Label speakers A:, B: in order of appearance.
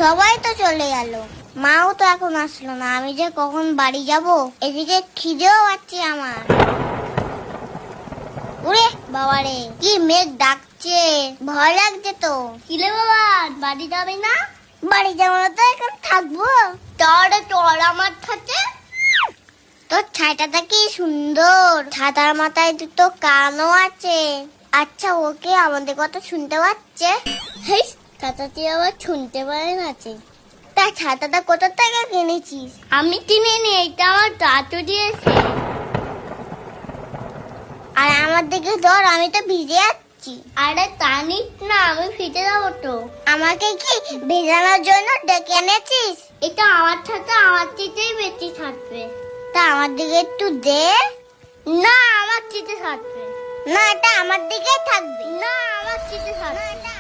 A: সবাই তো চলে গেল, মাও তো এখন আসলো না। আমি যে কখন বাড়ি যাব, এদিকে খিদেও পাচ্ছে আমার। ওরে বাবারে, কি মেঘ ডাকছে, ভয় লাগছে তো। কিলে বাবা, বাড়ি যাবে না? বাড়ি যাবো না তো এখন থাকবো। তোর আমার সাথে। তোর ছাইটাটা কি সুন্দর, ছাতার মাথায় দুটো কানও আছে। আচ্ছা, ওকে আমাদের কথা শুনতে পাচ্ছে? হেই, ছাতাটি আবার শুনতে পারে না। তা ছাতাটা কোথা থেকে কিনেছিস? আমি কিনিনি, এটা আমার দাদু দিয়েছে। আর আমার দিকে ধর, আমি তো ভিজে যাচ্ছি। আরে টানিস না, আমি ভিজে যাবো তো। আমাকে কি ভেজানোর জন্য ডেকে এনেছিস? এটা আমার সাথে আমার চিতেই বেশি থাকবে। তা আমার দিকে একটু দে। না, আমার চিতে থাকবে না, এটা আমার দিকেই থাকবে। না, আমার চিতে থাকবে।